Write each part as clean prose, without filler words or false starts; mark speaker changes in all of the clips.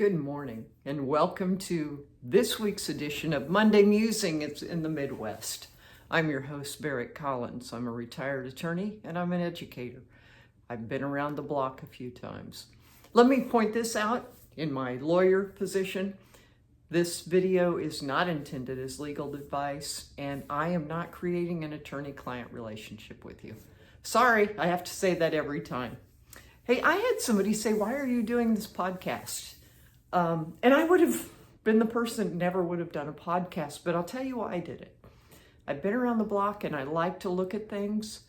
Speaker 1: Good morning and welcome to this week's edition of Monday Musings in the Midwest. I'm your host, Barrett Collins. I'm a retired attorney and I'm an educator. I've been around the block a few times. Let me point this out in my lawyer position. This video is not intended as legal advice and I am not creating an attorney-client relationship with you. Sorry, I have to say that every time. Hey, I had somebody say, why are you doing this podcast? And I would have been the person who never would have done a podcast, but I'll tell you why I did it. I've been around the block and I like to look at things.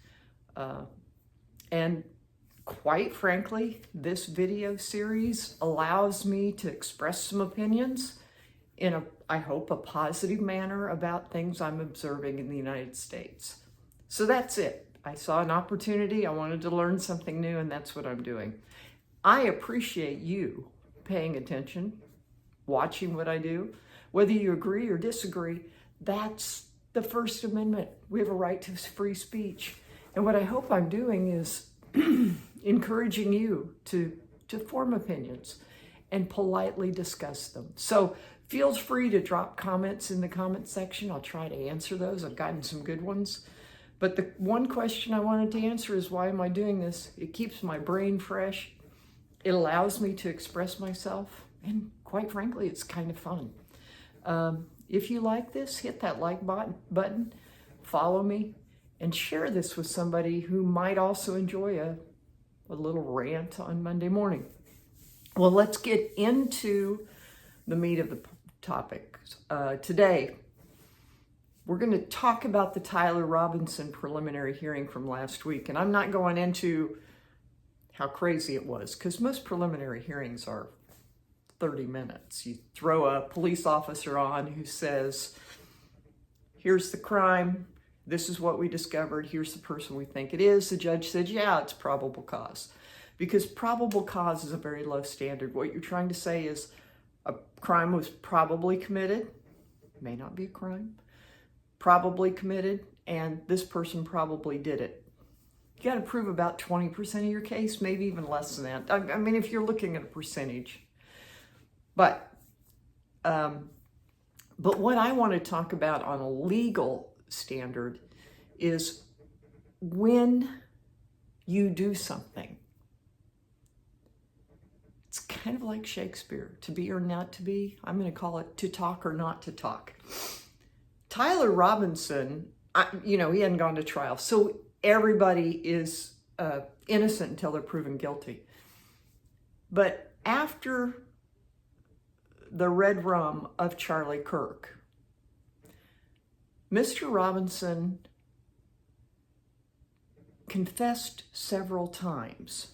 Speaker 1: And quite frankly, this video series allows me to express some opinions in I hope, a positive manner about things I'm observing in the United States. So that's it. I saw an opportunity. I wanted to learn something new, and that's what I'm doing. I appreciate you paying attention, watching what I do. Whether you agree or disagree, that's the First Amendment. We have a right to free speech. And what I hope I'm doing is encouraging you to form opinions and politely discuss them. So feel free to drop comments in the comment section. I'll try to answer those. I've gotten some good ones. But the one question I wanted to answer is, why am I doing this? It keeps my brain fresh. It allows me to express myself. And quite frankly, it's kind of fun. If you like this, hit that like button, follow me, and share this with somebody who might also enjoy a little rant on Monday morning. Well, let's get into the meat of the topic. Today, we're going to talk about the Tyler Robinson preliminary hearing from last week. And I'm not going into how crazy it was, because most preliminary hearings are 30 minutes. You throw a police officer on who says, here's the crime, this is what we discovered, here's the person we think it is. The judge said, yeah, it's probable cause. Because probable cause is a very low standard. What you're trying to say is a crime was probably committed, may not be a crime, probably committed, and this person probably did it. You got to prove about 20% of your case, maybe even less than that. I mean, if you're looking at a percentage. But what I want to talk about on a legal standard is when you do something. It's kind of like Shakespeare, to be or not to be. I'm going to call it to talk or not to talk. Tyler Robinson, he hadn't gone to trial. So everybody is innocent until they're proven guilty. But after the red rum of Charlie Kirk, Mr. Robinson confessed several times.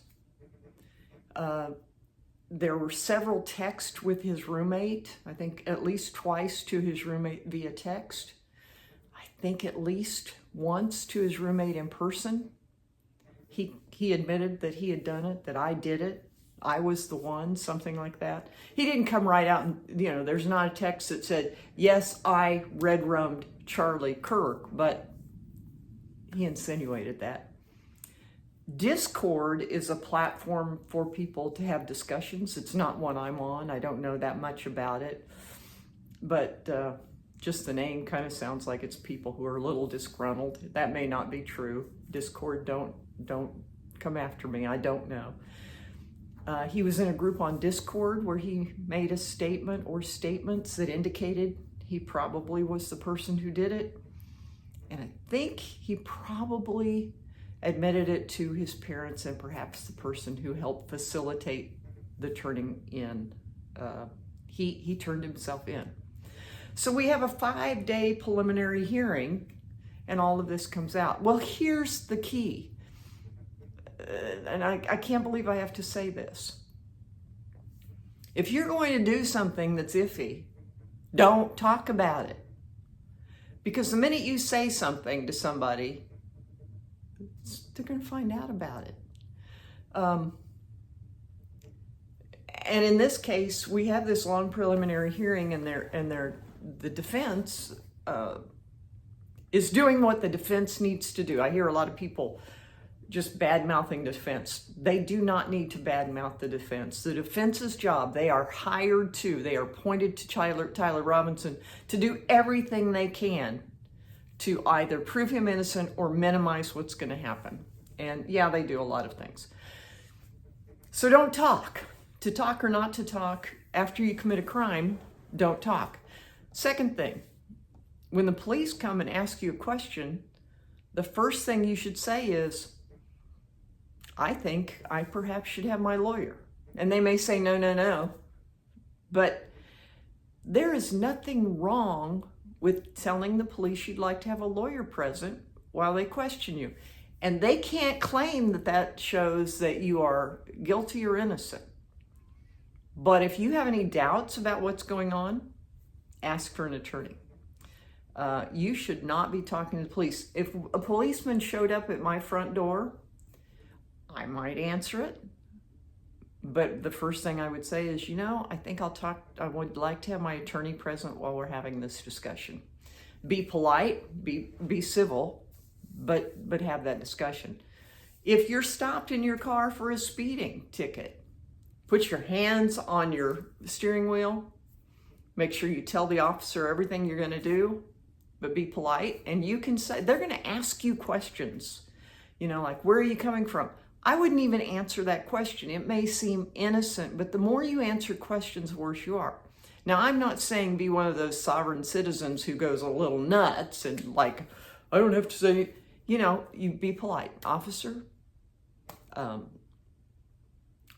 Speaker 1: There were several texts with his roommate, I think at least twice to his roommate via text. I think at least once to his roommate in person. He admitted that he had done it, that I did it, I was the one, something like that. He didn't come right out and, there's not a text that said, yes, I red-rummed Charlie Kirk, but he insinuated that. Discord is a platform for people to have discussions. It's not one I'm on. I don't know that much about it, but just the name kind of sounds like it's people who are a little disgruntled. That may not be true. Discord, don't come after me. I don't know. He was in a group on Discord where he made a statement or statements that indicated he probably was the person who did it. And I think he probably admitted it to his parents and perhaps the person who helped facilitate the turning in. He turned himself in. So we have a 5-day preliminary hearing and all of this comes out. Well, here's the key. And I can't believe I have to say this. If you're going to do something that's iffy, don't talk about it. Because the minute you say something to somebody, they're going to find out about it. And in this case, we have this long preliminary hearing, and the defense is doing what the defense needs to do. I hear a lot of people just bad-mouthing defense. They do not need to bad-mouth the defense. The defense's job, they are hired to, they are appointed to Tyler Robinson to do everything they can to either prove him innocent or minimize what's going to happen. And yeah, they do a lot of things. So don't talk. To talk or not to talk, after you commit a crime, don't talk. Second thing, when the police come and ask you a question, the first thing you should say is, I think I perhaps should have my lawyer. And they may say, no, no, no. But there is nothing wrong with telling the police you'd like to have a lawyer present while they question you. And they can't claim that that shows that you are guilty or innocent. But if you have any doubts about what's going on, ask for an attorney. You should not be talking to the police. If a policeman showed up at my front door, I might answer it. But the first thing I would say is, I think I would like to have my attorney present while we're having this discussion. Be polite, be civil, but have that discussion. If you're stopped in your car for a speeding ticket, put your hands on your steering wheel. Make sure you tell the officer everything you're going to do, but be polite. And you can say, they're going to ask you questions, like, where are you coming from? I wouldn't even answer that question. It may seem innocent, but the more you answer questions, the worse you are. Now, I'm not saying be one of those sovereign citizens who goes a little nuts and like, I don't have to say, you be polite. Officer,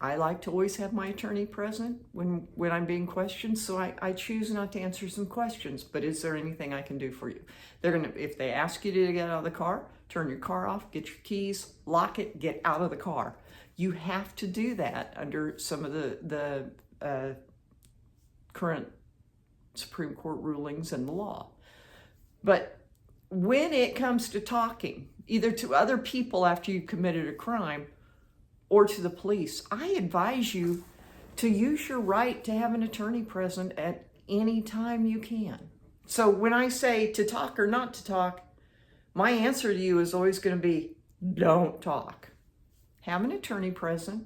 Speaker 1: I like to always have my attorney present when I'm being questioned, so I choose not to answer some questions, but is there anything I can do for you? If they ask you to get out of the car, turn your car off, get your keys, lock it, get out of the car. You have to do that under some of the current Supreme Court rulings and the law. But when it comes to talking, either to other people after you've committed a crime or to the police, I advise you to use your right to have an attorney present at any time you can. So when I say to talk or not to talk, my answer to you is always going to be, don't talk. Have an attorney present.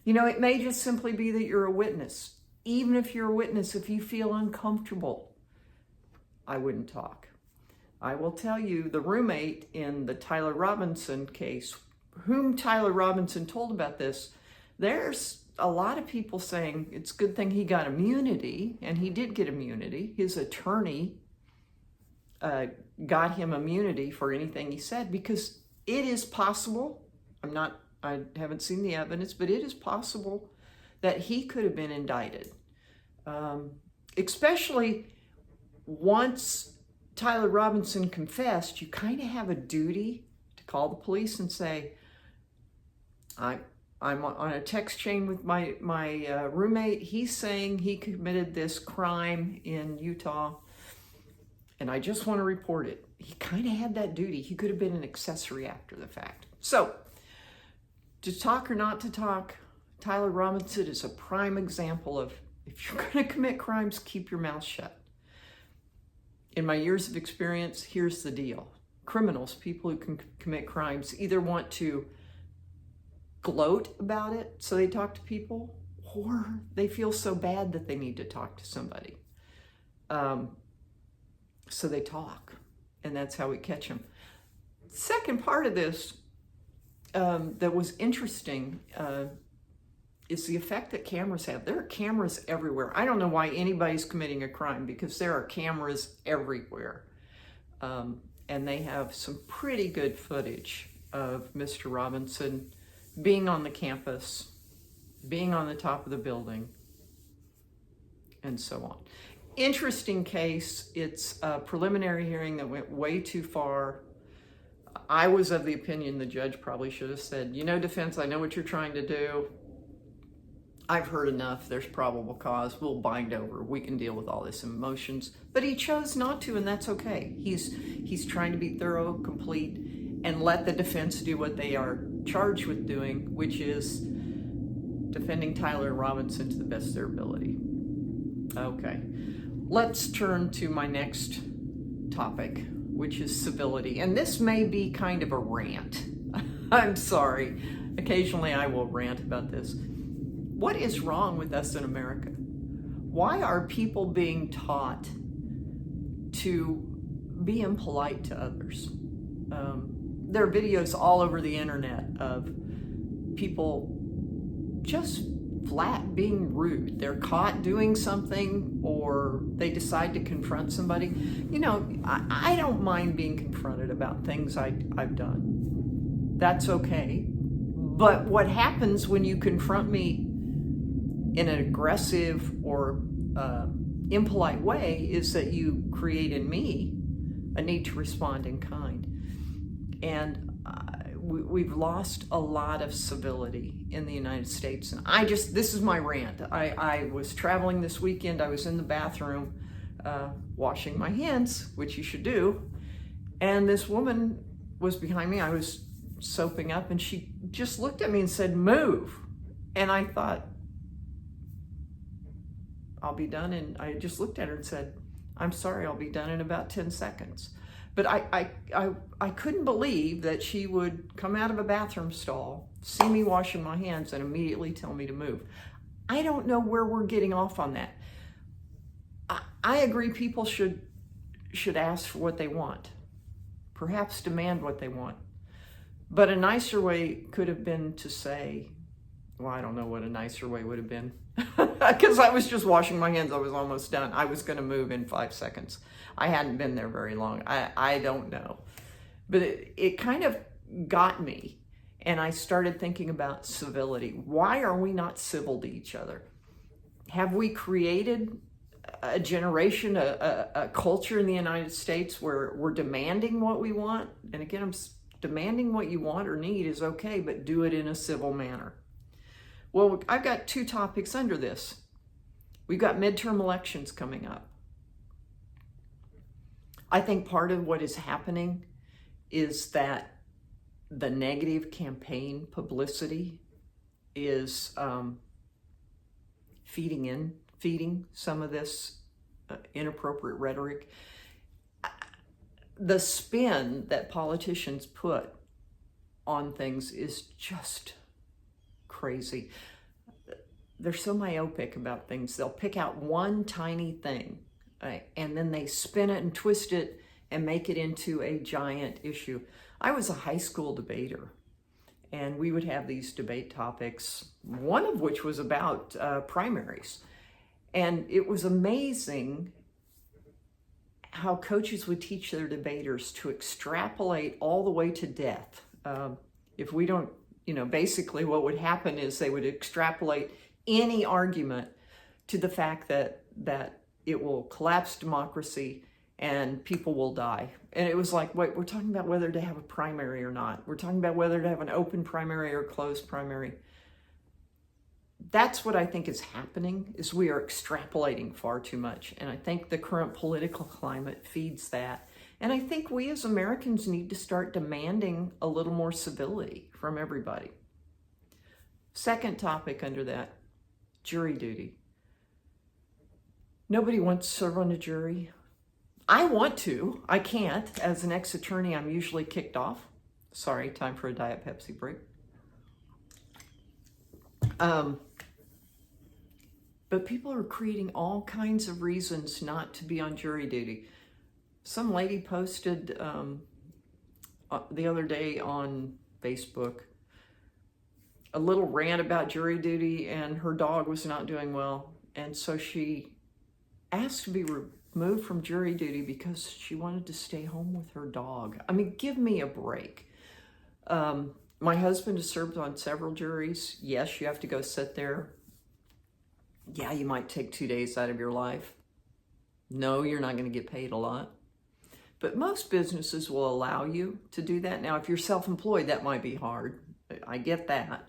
Speaker 1: It may just simply be that you're a witness. Even if you're a witness, if you feel uncomfortable, I wouldn't talk. I will tell you, the roommate in the Tyler Robinson case, whom Tyler Robinson told about this, there's a lot of people saying it's a good thing he got immunity, and he did get immunity. His attorney got him immunity for anything he said, because it is possible, I haven't seen the evidence, but it is possible that he could have been indicted. Especially once Tyler Robinson confessed, you kind of have a duty to call the police and say, I'm on a text chain with my roommate. He's saying he committed this crime in Utah, and I just want to report it. He kind of had that duty. He could have been an accessory after the fact. So, to talk or not to talk, Tyler Robinson is a prime example of, if you're going to commit crimes, keep your mouth shut. In my years of experience, here's the deal. Criminals, people who can commit crimes, either want to gloat about it, so they talk to people, or they feel so bad that they need to talk to somebody. So they talk, and that's how we catch them. Second part of this that was interesting is the effect that cameras have. There are cameras everywhere. I don't know why anybody's committing a crime, because there are cameras everywhere. And they have some pretty good footage of Mr. Robinson being on the campus, being on the top of the building, and so on. Interesting case. It's a preliminary hearing that went way too far. I was of the opinion the judge probably should have said, defense, I know what you're trying to do. I've heard enough. There's probable cause. We'll bind over. We can deal with all this emotions. But he chose not to, and that's okay. He's trying to be thorough, complete, and let the defense do what they are charged with doing, which is defending Tyler Robinson to the best of their ability. Okay, let's turn to my next topic, which is civility. And this may be kind of a rant. I'm sorry. Occasionally I will rant about this. What is wrong with us in America? Why are people being taught to be impolite to others? There are videos all over the internet of people just flat being rude. They're caught doing something or they decide to confront somebody. You know, I don't mind being confronted about things I've done. That's okay. But what happens when you confront me in an aggressive or impolite way is that you create in me a need to respond in kind. And we've lost a lot of civility in the United States. And this is my rant. I was traveling this weekend. I was in the bathroom washing my hands, which you should do. And this woman was behind me. I was soaping up and she just looked at me and said, "Move." And I thought, I'll be done. And I just looked at her and said, "I'm sorry, I'll be done in about 10 seconds. But I couldn't believe that she would come out of a bathroom stall, see me washing my hands, and immediately tell me to move. I don't know where we're getting off on that. I agree people should ask for what they want, perhaps demand what they want. But a nicer way could have been to say, well, I don't know what a nicer way would have been. Because I was just washing my hands. I was almost done. I was going to move in 5 seconds. I hadn't been there very long. I don't know. But it kind of got me. And I started thinking about civility. Why are we not civil to each other? Have we created a generation, a culture in the United States where we're demanding what we want? And again, demanding what you want or need is okay, but do it in a civil manner. Well, I've got 2 topics under this. We've got midterm elections coming up. I think part of what is happening is that the negative campaign publicity is feeding some of this inappropriate rhetoric. The spin that politicians put on things is just crazy. They're so myopic about things. They'll pick out one tiny thing, right, and then they spin it and twist it and make it into a giant issue. I was a high school debater, and we would have these debate topics, one of which was about primaries. And it was amazing how coaches would teach their debaters to extrapolate all the way to death. If we don't, basically what would happen is they would extrapolate any argument to the fact that it will collapse democracy and people will die. And it was like, wait, we're talking about whether to have a primary or not. We're talking about whether to have an open primary or closed primary. That's what I think is happening, is we are extrapolating far too much. And I think the current political climate feeds that. And I think we as Americans need to start demanding a little more civility from everybody. Second topic under that, jury duty. Nobody wants to serve on a jury. I want to. I can't. As an ex-attorney, I'm usually kicked off. Sorry, time for a Diet Pepsi break. But people are creating all kinds of reasons not to be on jury duty. Some lady posted the other day on Facebook a little rant about jury duty, and her dog was not doing well. And so she asked to be removed from jury duty because she wanted to stay home with her dog. I mean, give me a break. My husband has served on several juries. Yes, you have to go sit there. Yeah, you might take 2 days out of your life. No, you're not going to get paid a lot. But most businesses will allow you to do that. Now, if you're self-employed, that might be hard. I get that.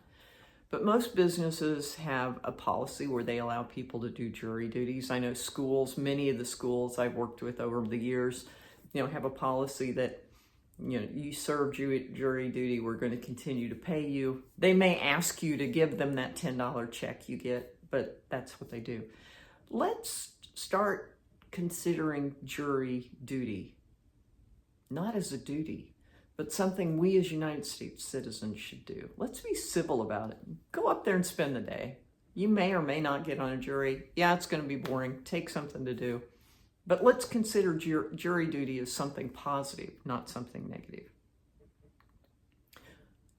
Speaker 1: But most businesses have a policy where they allow people to do jury duties. I know schools, many of the schools I've worked with over the years, have a policy that, you serve jury duty, we're going to continue to pay you. They may ask you to give them that $10 check you get, but that's what they do. Let's start considering jury duty, not as a duty, but something we as United States citizens should do. Let's be civil about it. Go up there and spend the day. You may or may not get on a jury. Yeah, it's going to be boring. Take something to do. But let's consider jury duty as something positive, not something negative.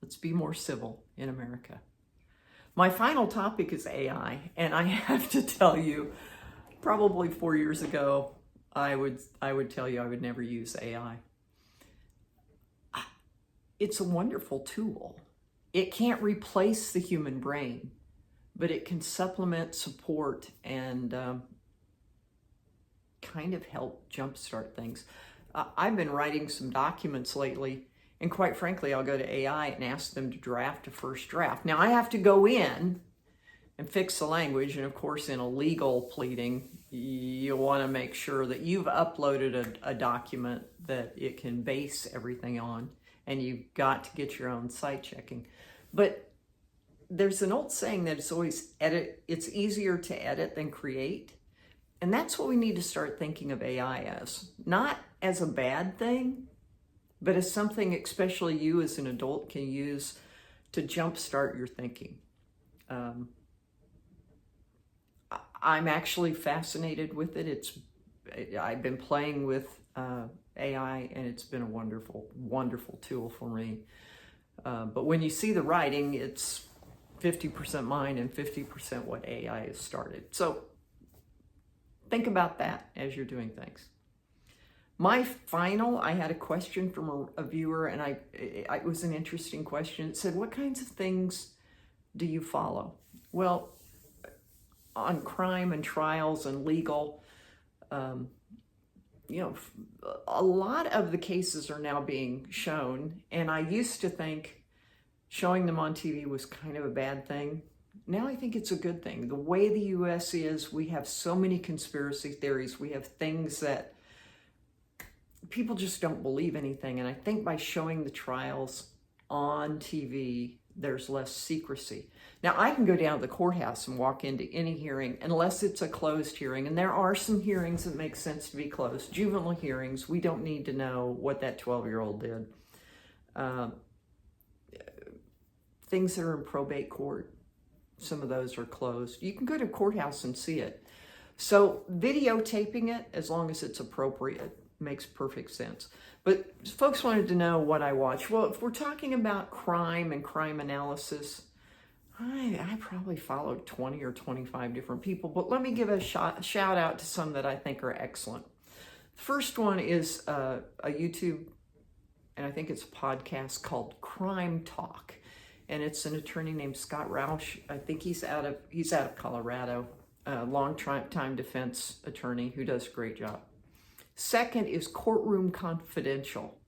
Speaker 1: Let's be more civil in America. My final topic is AI, and I have to tell you, probably 4 years ago, I would tell you I would never use AI. It's a wonderful tool. It can't replace the human brain, but it can supplement, support, and kind of help jumpstart things. I've been writing some documents lately, and quite frankly, I'll go to AI and ask them to draft a first draft. Now, I have to go in and fix the language, and of course, in a legal pleading, you want to make sure that you've uploaded a document that it can base everything on, and you've got to get your own site checking. But there's an old saying that it's easier to edit than create. And that's what we need to start thinking of AI as. Not as a bad thing, but as something especially you as an adult can use to jumpstart your thinking. I'm actually fascinated with it. I've been playing with AI, and it's been a wonderful, wonderful tool for me. But when you see the writing, it's 50% mine and 50% what AI has started. So think about that as you're doing things. I had a question from a viewer, and it was an interesting question. It said, what kinds of things do you follow? Well, on crime and trials and legal, a lot of the cases are now being shown, and I used to think showing them on TV was kind of a bad thing. Now I think it's a good thing. The way the U.S. is, we have so many conspiracy theories. We have things that people just don't believe anything. And I think by showing the trials on TV, there's less secrecy. Now, I can go down to the courthouse and walk into any hearing, unless it's a closed hearing. And there are some hearings that make sense to be closed. Juvenile hearings, we don't need to know what that 12-year-old did. Things that are in probate court, some of those are closed. You can go to a courthouse and see it. So videotaping it, as long as it's appropriate, makes perfect sense. But folks wanted to know what I watch. Well, if we're talking about crime and crime analysis, I probably followed 20 or 25 different people, but let me give a shout out to some that I think are excellent. The first one is a YouTube, and I think it's a podcast called Crime Talk. And it's an attorney named Scott Rausch. I think he's out of Colorado, a long-time defense attorney who does a great job. Second is Courtroom Confidential.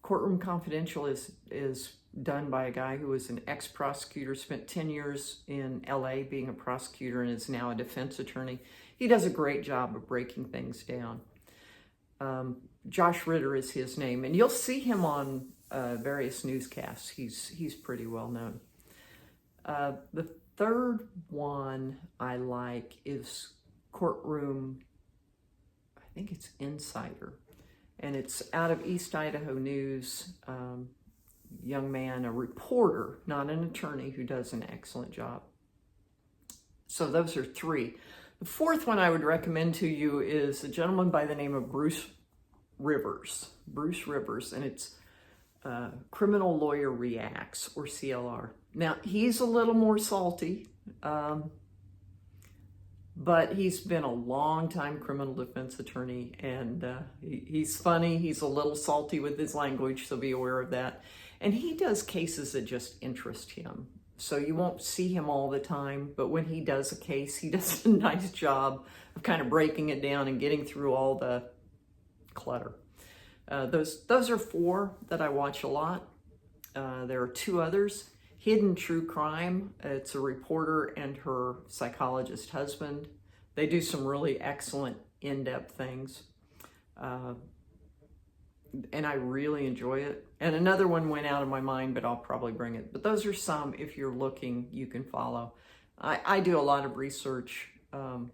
Speaker 1: Courtroom Confidential is done by a guy who was an ex-prosecutor, spent 10 years in LA being a prosecutor, and is now a defense attorney. He does a great job of breaking things down. Josh Ritter is his name, and you'll see him on various newscasts. He's pretty well known. The third one I like is Courtroom, I think it's Insider, and it's out of East Idaho News. Young man, a reporter, not an attorney, who does an excellent job. So those are three. The fourth one I would recommend to you is a gentleman by the name of Bruce Rivers, and it's Criminal Lawyer Reacts, or CLR. Now, he's a little more salty, but he's been a long-time criminal defense attorney, and he's funny. He's a little salty with his language, so be aware of that. And he does cases that just interest him. So you won't see him all the time, but when he does a case, he does a nice job of kind of breaking it down and getting through all the clutter. Those are four that I watch a lot. There are two others. Hidden True Crime. It's a reporter and her psychologist husband. They do some really excellent in-depth things. And I really enjoy it. And another one went out of my mind, but I'll probably bring it. But those are some, if you're looking, you can follow. I do a lot of research and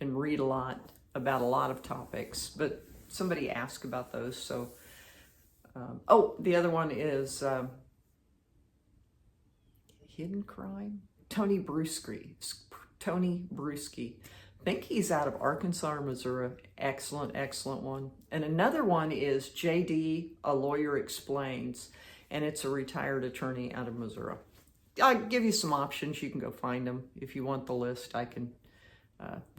Speaker 1: read a lot about a lot of topics, but somebody asked about those, so Oh, the other one is Hidden Crime? Tony Bruschi. Tony Bruschi. I think he's out of Arkansas or Missouri. Excellent, excellent one. And another one is JD, A Lawyer Explains, and it's a retired attorney out of Missouri. I'll give you some options. You can go find them. If you want the list, I can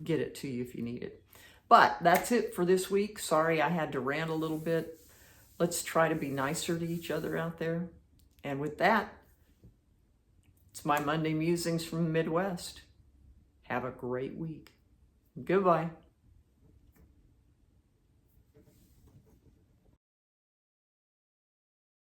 Speaker 1: get it to you if you need it. But that's it for this week. Sorry I had to rant a little bit. Let's try to be nicer to each other out there. And with that, it's my Monday Musings from the Midwest. Have a great week. Goodbye.